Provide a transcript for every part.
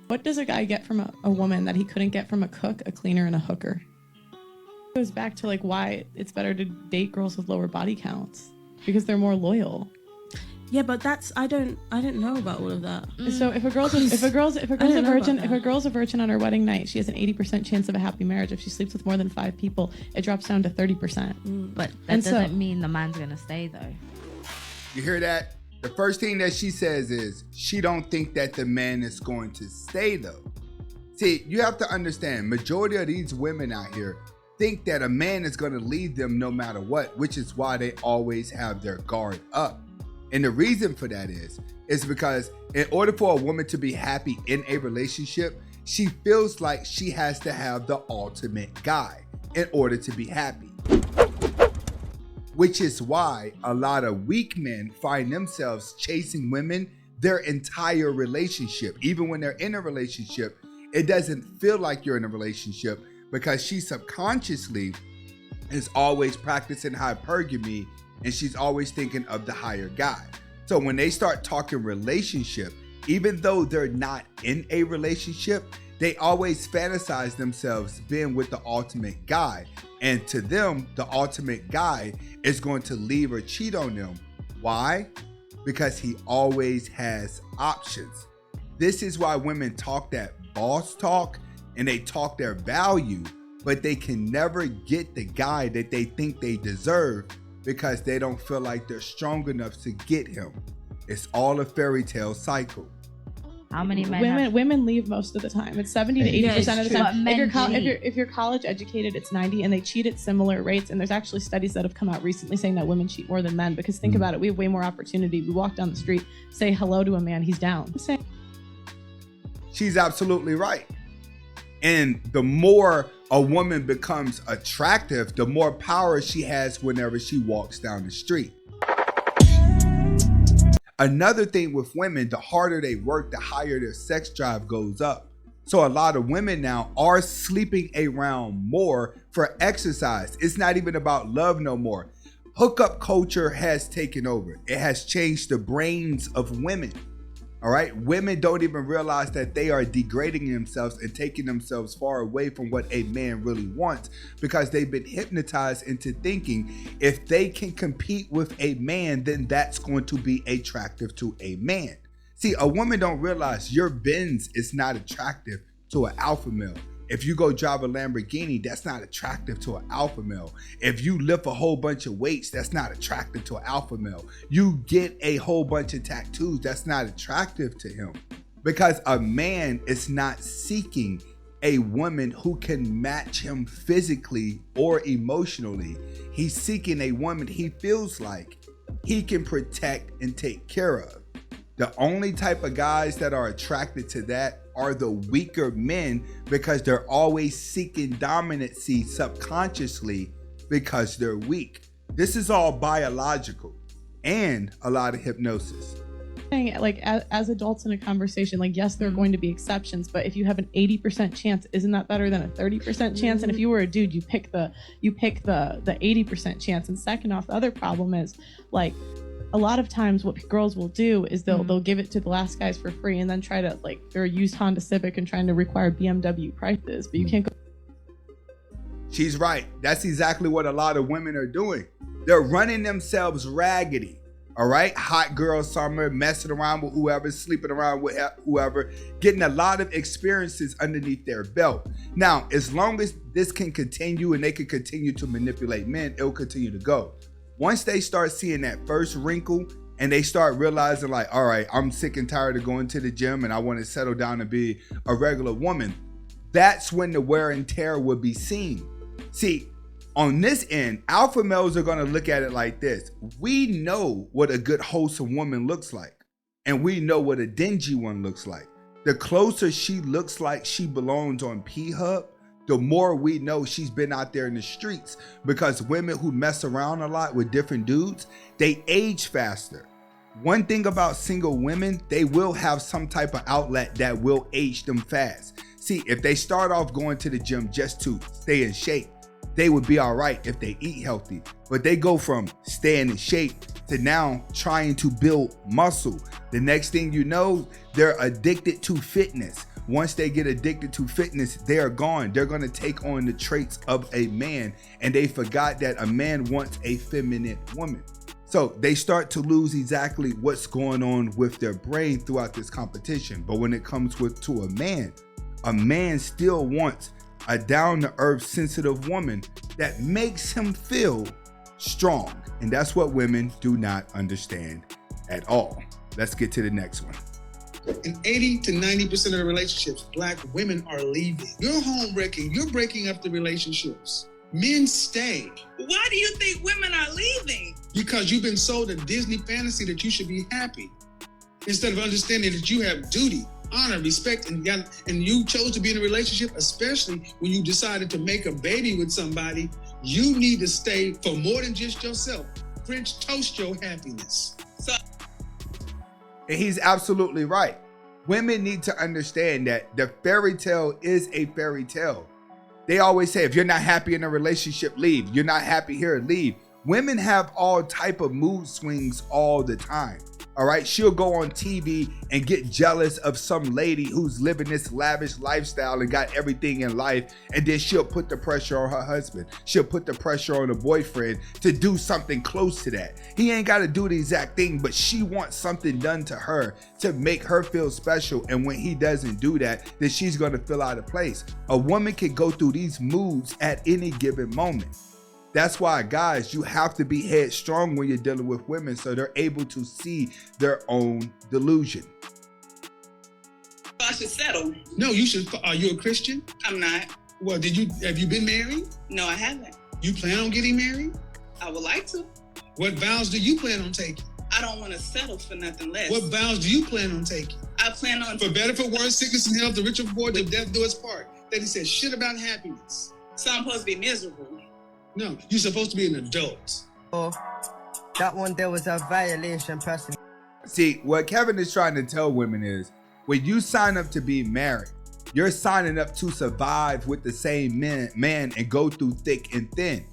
What does a guy get from a woman that he couldn't get from a cook, a cleaner, and a hooker? It goes back to like why it's better to date girls with lower body counts, because they're more loyal. Yeah, but that's I don't know about all of that. So if a girl's a virgin on her wedding night, she has an 80% chance of a happy marriage. If she sleeps with more than 5 people, it drops down to 30%. But that doesn't mean the man's gonna stay though. You hear that? The first thing that she says is she don't think that the man is going to stay though. See, you have to understand, majority of these women out here think that a man is going to leave them no matter what, which is why they always have their guard up. And the reason for that is because in order for a woman to be happy in a relationship, she feels like she has to have the ultimate guy in order to be happy. Which is why a lot of weak men find themselves chasing women their entire relationship. Even when they're in a relationship, it doesn't feel like you're in a relationship because she subconsciously is always practicing hypergamy and she's always thinking of the higher guy. So when they start talking relationship, even though they're not in a relationship, they always fantasize themselves being with the ultimate guy. And to them, the ultimate guy is going to leave or cheat on them. Why? Because he always has options. This is why women talk that boss talk and they talk their value, but they can never get the guy that they think they deserve because they don't feel like they're strong enough to get him. It's all a fairy tale cycle. How many men women leave most of the time. It's 70 to 80% of the time. If you're college educated, it's 90, and they cheat at similar rates. And there's actually studies that have come out recently saying that women cheat more than men, because think about it, we have way more opportunity. We walk down the street, say hello to a man, he's down. She's absolutely right. And the more a woman becomes attractive, the more power she has whenever she walks down the street. Another thing with women, the harder they work, the higher their sex drive goes up. So a lot of women now are sleeping around more for exercise. It's not even about love no more. Hookup culture has taken over. It has changed the brains of women. All right. Women don't even realize that they are degrading themselves and taking themselves far away from what a man really wants, because they've been hypnotized into thinking if they can compete with a man, then that's going to be attractive to a man. See, a woman don't realize your Benz is not attractive to an alpha male. If you go drive a Lamborghini, that's not attractive to an alpha male. If you lift a whole bunch of weights, that's not attractive to an alpha male. You get a whole bunch of tattoos, that's not attractive to him. Because a man is not seeking a woman who can match him physically or emotionally. He's seeking a woman he feels like he can protect and take care of. The only type of guys that are attracted to that are the weaker men, because they're always seeking dominancy subconsciously because they're weak. This is all biological and a lot of hypnosis. Like as adults in a conversation, like yes, there are going to be exceptions, but if you have an 80% chance, isn't that better than a 30% chance? And if you were a dude, you pick the 80% chance. And second off, the other problem is like, a lot of times what girls will do is they'll give it to the last guys for free and then try to, like, they're a used Honda Civic and trying to require BMW prices, but you can't go. She's right. That's exactly what a lot of women are doing. They're running themselves raggedy. All right. Hot girl summer, messing around with whoever, sleeping around with whoever, getting a lot of experiences underneath their belt. Now, as long as this can continue and they can continue to manipulate men, it'll continue to go. Once they start seeing that first wrinkle and they start realizing like, all right, I'm sick and tired of going to the gym and I want to settle down and be a regular woman, that's when the wear and tear will be seen. See, on this end, alpha males are going to look at it like this. We know what a good wholesome woman looks like, and we know what a dingy one looks like. The closer she looks like she belongs on P-Hub, the more we know she's been out there in the streets, because women who mess around a lot with different dudes, they age faster. One thing about single women, they will have some type of outlet that will age them fast. See, if they start off going to the gym just to stay in shape, they would be all right if they eat healthy. But they go from staying in shape to now trying to build muscle. The next thing you know, they're addicted to fitness. Once they get addicted to fitness, they are gone. They're going to take on the traits of a man, and they forgot that a man wants a feminine woman. So they start to lose exactly what's going on with their brain throughout this competition. But when it comes to a man still wants a down-to-earth, sensitive woman that makes him feel strong. And that's what women do not understand at all. Let's get to the next one. In 80 to 90% of the relationships, Black women are leaving. You're home wrecking. You're breaking up the relationships. Men stay. Why do you think women are leaving? Because you've been sold a Disney fantasy that you should be happy, instead of understanding that you have duty, honor, respect, and you chose to be in a relationship, especially when you decided to make a baby with somebody. You need to stay for more than just yourself. French toast your happiness. And he's absolutely right. Women need to understand that the fairy tale is a fairy tale. They always say, if you're not happy in a relationship, leave. You're not happy here, leave. Women have all type of mood swings all the time. All right, she'll go on TV and get jealous of some lady who's living this lavish lifestyle and got everything in life, and then she'll put the pressure on her husband. She'll put the pressure on a boyfriend to do something close to that. He ain't got to do the exact thing, but she wants something done to her to make her feel special, and when he doesn't do that, then she's going to feel out of place. A woman can go through these moods at any given moment. That's why, guys, you have to be headstrong when you're dealing with women so they're able to see their own delusion. I should settle. No, you should. Are you a Christian? I'm not. Well, have you been married? No, I haven't. You plan on getting married? I would like to. What vows do you plan on taking? I don't want to settle for nothing less. What vows do you plan on taking? I plan on... For better, for worse, sickness and health, the rich or poor, till death do us part. Then he said shit about happiness. So I'm supposed to be miserable. No, you're supposed to be an adult. Oh, that one there was a violation, person. See, what Kevin is trying to tell women is, when you sign up to be married, you're signing up to survive with the same man and go through thick and thin.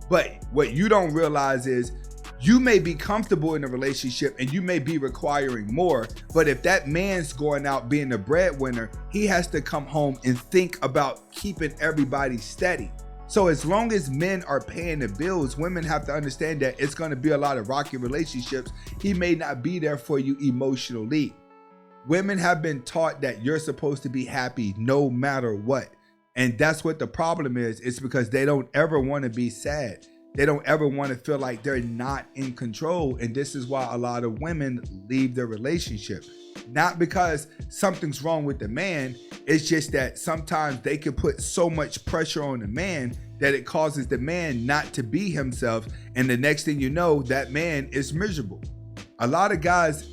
But what you don't realize is, you may be comfortable in a relationship and you may be requiring more, but if that man's going out being the breadwinner, he has to come home and think about keeping everybody steady. So as long as men are paying the bills, women have to understand that it's going to be a lot of rocky relationships. He may not be there for you emotionally. Women have been taught that you're supposed to be happy no matter what. And that's what the problem is. It's because they don't ever want to be sad. They don't ever want to feel like they're not in control. And this is why a lot of women leave their relationship. Not because something's wrong with the man. It's just that sometimes they can put so much pressure on the man that it causes the man not to be himself. And the next thing you know, that man is miserable. A lot of guys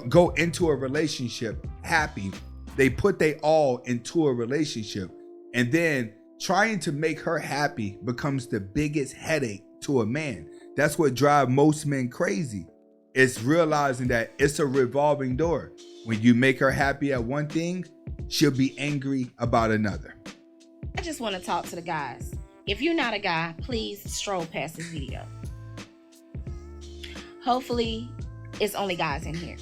go into a relationship happy. They put their all into a relationship. And then trying to make her happy becomes the biggest headache to a man. That's what drives most men crazy. It's realizing that it's a revolving door. When you make her happy at one thing, she'll be angry about another. I just want to talk to the guys. If you're not a guy, please stroll past this video. Hopefully, it's only guys in here.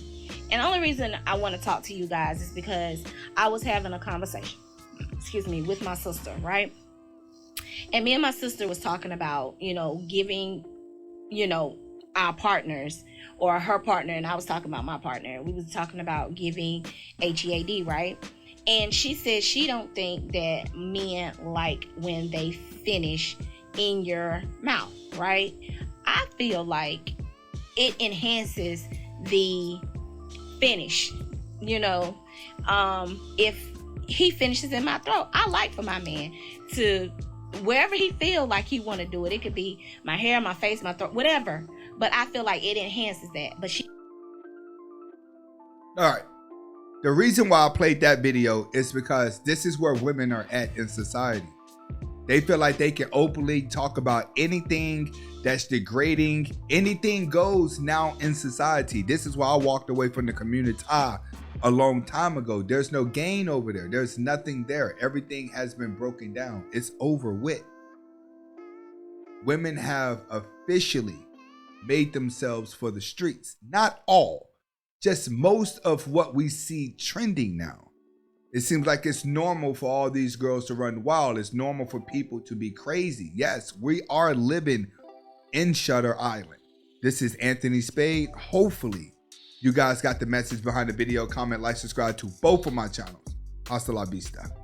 And the only reason I want to talk to you guys is because I was having a conversation, with my sister, right? And me and my sister was talking about, giving, our partners or her partner, and I was talking about my partner. We was talking about giving HEAD, right? And she said she don't think that men like when they finish in your mouth, right? I feel like it enhances the finish, if he finishes in my throat. I like for my man to, wherever he feel like he want to do it. It could be my hair, my face, my throat, whatever. But I feel like it enhances that. But she... All right. The reason why I played that video is because this is where women are at in society. They feel like they can openly talk about anything that's degrading. Anything goes now in society. This is why I walked away from the community a long time ago. There's no gain over there. There's nothing there. Everything has been broken down. It's over with. Women have officially made themselves for the streets. Not all, just most of what we see trending now. It seems like it's normal for all these girls to run wild. It's normal for people to be crazy. Yes, we are living in Shutter Island. This is Anthony Spade. Hopefully, you guys got the message behind the video. Comment, like, subscribe to both of my channels. Hasta la vista.